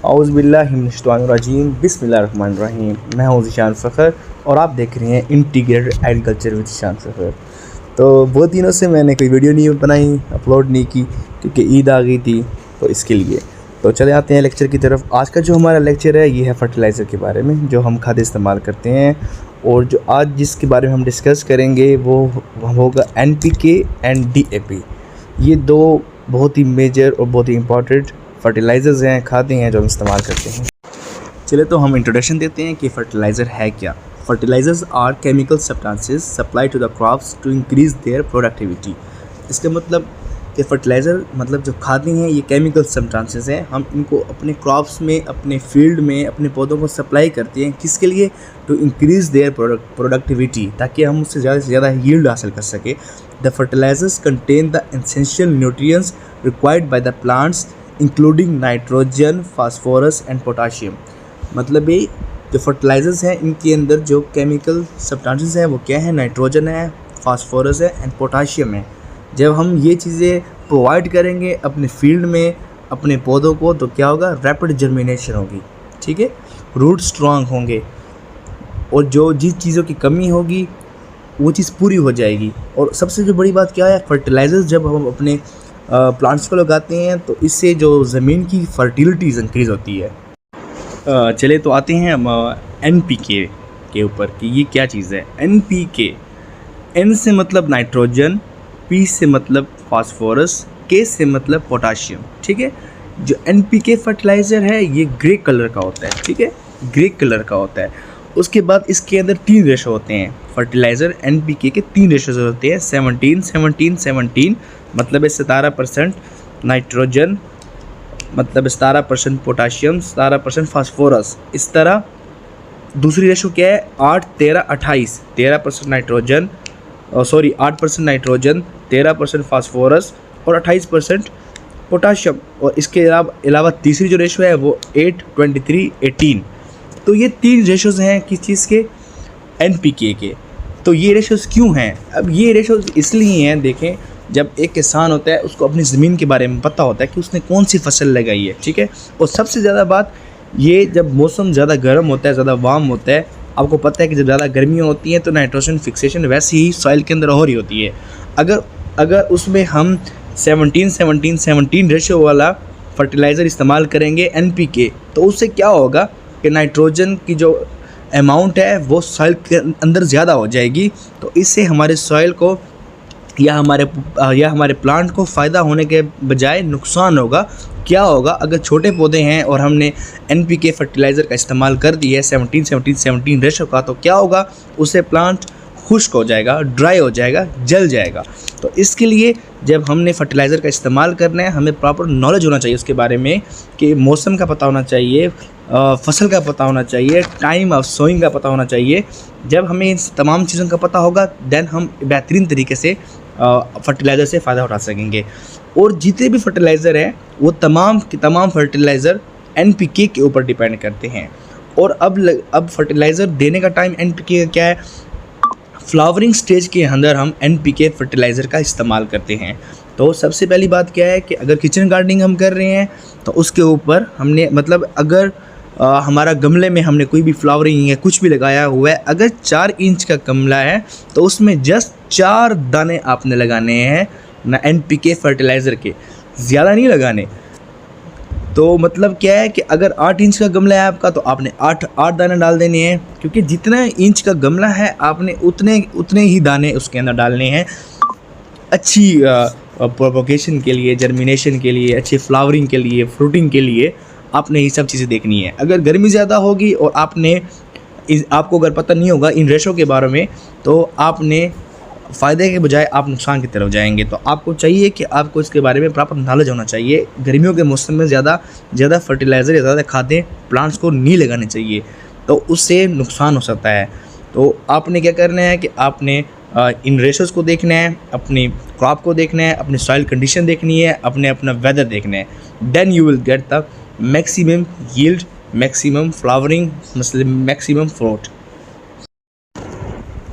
औज़ुबिल्लाहिमिनश्शैतानिर्रजीम बिस्मिल्लाहिर्रहमानिर्रहीम। मैं हूँ ज़ीशान फ़खर और आप देख रहे हैं integrated agriculture with Zeeshan Fakhar. तो बहुत दिनों से मैंने कोई वीडियो नहीं बनाई, अपलोड नहीं की, क्योंकि ईद आ गई थी, तो इसके लिए। तो चले आते हैं लेक्चर की तरफ। आज का जो हमारा लेक्चर है ये है फर्टिलाइज़र के बारे में, जो हम खाद इस्तेमाल करते हैं। और जो आज जिसके बारे में हम डिस्कस करेंगे वो होगा NPK एंड DAP। ये दो बहुत ही मेजर और बहुत ही इंपॉर्टेंट फर्टिलाइज़र्स हैं, खादें हैं जो हम इस्तेमाल करते हैं। चले तो हम इंट्रोडक्शन देते हैं कि फ़र्टिलाइज़र है क्या। Fertilizers are chemical substances supply to the crops to increase their productivity. इसका मतलब कि फ़र्टिलाइज़र मतलब जो खादें हैं ये केमिकल सब्सटेंसेस हैं। हम इनको अपने क्रॉप्स में, अपने फील्ड में, अपने पौधों को सप्लाई करते हैं। किसके लिए? टू इंक्रीज़ देयर प्रोडक्टिविटी, ताकि हम उससे ज़्यादा यील्ड हासिल कर सकें। The fertilizers contain the essential nutrients required by the plants including nitrogen, phosphorus and potassium. मतलब ये जो फर्टिलाइज़र्स हैं इनके अंदर जो केमिकल सब्सटेंसेस हैं वो क्या है? नाइट्रोजन है, फास्फोरस है एंड पोटाशियम है। जब हम ये चीज़ें प्रोवाइड करेंगे अपने फील्ड में, अपने पौधों को, तो क्या होगा? रैपिड जर्मिनेशन होगी, ठीक है, रूट स्ट्रांग होंगे, और जो जिस चीज़ों की कमी होगी वो चीज़ पूरी हो जाएगी। और सबसे जो बड़ी बात क्या है, फर्टिलाइज़र्स जब हम अपने प्लांट्स को लगाते हैं तो इससे जो ज़मीन की फर्टिलिटीज़ इंक्रीज़ होती है। चले तो आते हैं हम NPK के ऊपर कि ये क्या चीज़ है। NPK, N से मतलब नाइट्रोजन, P से मतलब फास्फोरस, K से मतलब पोटाशियम, ठीक है। जो NPK फर्टिलाइज़र है ये ग्रे कलर का होता है, ठीक है, ग्रे कलर का होता है। उसके बाद इसके अंदर 3 रेशो होते हैं। फर्टिलाइज़र NPK के 3 रेशोज होते हैं, 17-17-17, मतलब 17% नाइट्रोजन, मतलब 17% पोटाशियम, 17% फास्फोरस। इस तरह दूसरी रेशो क्या है? 8-13-28, 13% नाइट्रोजन, 8% नाइट्रोजन, 13% फास्फोरस और 28% पोटाशियम। और इसके अलावा तीसरी जो रेशो है वो 8-23-18। तो ये 3 रेशोज़ हैं किस चीज़ के? NPK के। तो ये रेशोज़ क्यों हैं? अब ये रेशोज़ इसलिए हैं, देखें, जब एक किसान होता है उसको अपनी ज़मीन के बारे में पता होता है कि उसने कौन सी फसल लगाई है, ठीक है। और सबसे ज़्यादा बात ये, जब मौसम ज़्यादा गर्म होता है, ज़्यादा वार्म होता है, आपको पता है कि जब ज़्यादा गर्मियाँ होती हैं तो नाइट्रोजन फिक्सेशन वैसे ही सॉइल के अंदर हो रही होती है। अगर उसमें हम 17-17-17 रेशो वाला फर्टिलाइज़र इस्तेमाल करेंगे NPK, तो उससे क्या होगा कि नाइट्रोजन की जो अमाउंट है वो सॉइल के अंदर ज़्यादा हो जाएगी। तो इससे हमारे सॉइल को या हमारे प्लांट को फ़ायदा होने के बजाय नुकसान होगा। क्या होगा? अगर छोटे पौधे हैं और हमने NPK फर्टिलाइज़र का इस्तेमाल कर दिया है 17-17-17 रेशो का, तो क्या होगा? उससे प्लांट खुश्क हो जाएगा, ड्राई हो जाएगा, जल जाएगा। तो इसके लिए जब हमने फर्टिलाइज़र का इस्तेमाल करना है, हमें प्रॉपर नॉलेज होना चाहिए उसके बारे में, कि मौसम का पता होना चाहिए, फसल का पता होना चाहिए, टाइम ऑफ सोइंग का पता होना चाहिए। जब हमें इन तमाम चीज़ों का पता होगा देन हम बेहतरीन तरीके से फर्टिलाइज़र से फ़ायदा उठा सकेंगे। और जितने भी फर्टिलाइज़र हैं वो तमाम के तमाम फर्टिलाइज़र NPK के ऊपर डिपेंड करते हैं। और अब फर्टिलाइज़र देने का टाइम NPK का क्या है? फ्लावरिंग स्टेज के अंदर हम NPK फर्टिलाइज़र का इस्तेमाल करते हैं। तो सबसे पहली बात क्या है कि अगर किचन गार्डनिंग हम कर रहे हैं तो उसके ऊपर हमने, मतलब अगर हमारा गमले में हमने कोई भी फ्लावरिंग या कुछ भी लगाया हुआ है, अगर 4 इंच का गमला है तो उसमें जस्ट 4 दाने आपने लगाने हैं ना NPK फर्टिलाइज़र के, ज़्यादा नहीं लगाने। तो मतलब क्या है कि अगर 8 इंच का गमला है आपका तो आपने 8 दाने डाल देने हैं, क्योंकि जितना इंच का गमला है आपने उतने ही दाने उसके अंदर डालने हैं। अच्छी प्रोपोगेशन के लिए, जर्मिनेशन के लिए, अच्छी फ्लावरिंग के लिए, फ्रूटिंग के लिए आपने ये सब चीज़ें देखनी है। अगर गर्मी ज़्यादा होगी और आपको अगर पता नहीं होगा इन रेशो के बारे में, तो आपने फ़ायदे के बजाय आप नुकसान की तरफ जाएंगे। तो आपको चाहिए कि आपको इसके बारे में प्रॉपर नॉलेज होना चाहिए। गर्मियों के मौसम में ज़्यादा फर्टिलाइज़र या ज़्यादा खादें प्लांट्स को नहीं लगानी चाहिए, तो उससे नुकसान हो सकता है। तो आपने क्या करना है कि आपने इन रेशोज़ को देखना है, अपनी क्रॉप को देखना है, अपनी सॉइल कंडीशन देखनी है, अपना वेदर देखना है। Then you will get the maximum yield, maximum flowering, maximum fruit.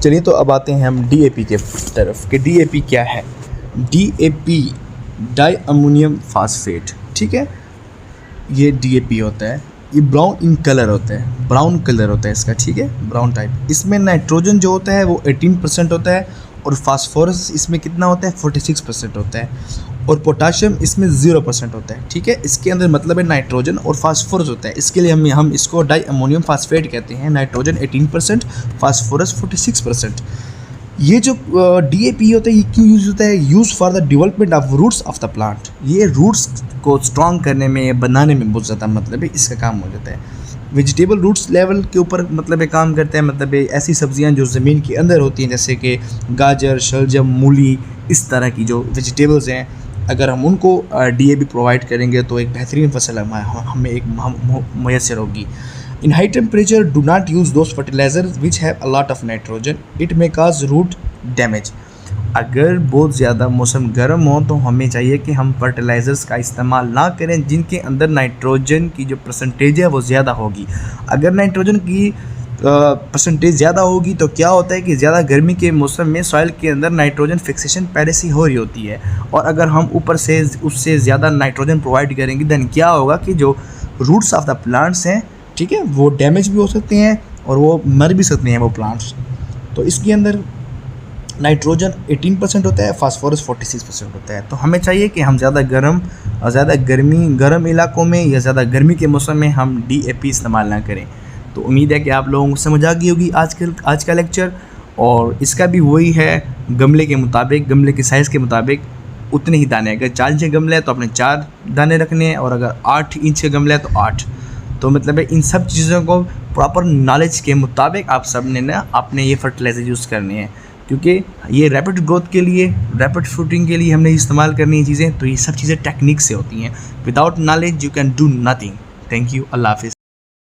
चलिए तो अब आते हैं हम DAP के तरफ कि DAP क्या है। DAP डाई अमोनियम फास्फेट, ठीक है। ये डीएपी होता है, ये ब्राउन इन कलर होता है, ब्राउन कलर होता है इसका, ठीक है, ब्राउन टाइप। इसमें नाइट्रोजन जो होता है वो 18% होता है और फास्फोरस इसमें कितना होता है 46% होता है और पोटाशियम इसमें 0% होता है, ठीक है। इसके अंदर मतलब है नाइट्रोजन और फास्फोरस होता है, इसके लिए हम इसको डाई अमोनियम फास्फेट कहते हैं। Nitrogen 18%, phosphorus 46%। ये जो डीएपी होता है ये क्यों यूज़ होता है? Use for the development of roots of the plant. ये रूट्स को स्ट्रॉन्ग करने में, बनाने में बहुत ज़्यादा मतलब है इसका काम हो जाता है। वेजिटेबल रूट्स लेवल के ऊपर मतलब काम करते हैं, मतलब ऐसी सब्जियां जो ज़मीन के अंदर होती हैं जैसे कि गाजर, शलजम, मूली, इस तरह की जो वेजिटेबल्स हैं, अगर हम उनको डीएपी प्रोवाइड करेंगे तो एक बेहतरीन फसल हमें एक मैसर होगी। In high temperature, do not use those fertilizers which have a lot of nitrogen. It may cause root damage. अगर बहुत ज़्यादा मौसम गर्म हो तो हमें चाहिए कि हम फर्टिलाइज़र्स का इस्तेमाल ना करें जिनके अंदर नाइट्रोजन की जो परसेंटेज है वो ज़्यादा होगी। अगर नाइट्रोजन की परसेंटेज ज़्यादा होगी तो क्या होता है कि ज़्यादा गर्मी के मौसम में सॉइल के अंदर नाइट्रोजन फिक्सेशन पहले से हो रही होती है, और अगर हम ऊपर से उससे ज़्यादा नाइट्रोजन प्रोवाइड करेंगे दैन क्या होगा कि जो रूट्स ऑफ द प्लांट्स हैं, ठीक है, वो डैमेज भी हो सकते हैं और वो मर भी सकते हैं वो प्लांट्स। तो इसके अंदर नाइट्रोजन 18% होता है, फास्फोरस 46% होता है। तो हमें चाहिए कि हम ज़्यादा गर्म इलाकों में या ज़्यादा गर्मी के मौसम में हम डीएपी इस्तेमाल ना करें। तो उम्मीद है कि आप लोगों को समझ आ गई होगी आज का लेक्चर, और इसका भी वही है, गमले के मुताबिक, गमले के साइज़ के मुताबिक उतने ही दाने। अगर 4 इंच का गमला है तो अपने 4 दाने रखने हैं, और अगर 8 इंच का गमला है तो 8। तो मतलब है इन सब चीज़ों को प्रॉपर नॉलेज के मुताबिक आप सब ने ना अपने ये फर्टिलाइज़र यूज़ करने हैं, क्योंकि ये रैपिड ग्रोथ के लिए, रैपिड फ्रूटिंग के लिए हमने इस्तेमाल करनी है चीज़ें। तो ये सब चीज़ें टेक्निक से होती हैं। Without knowledge you can do nothing. Thank you. अल्लाह हाफिज़।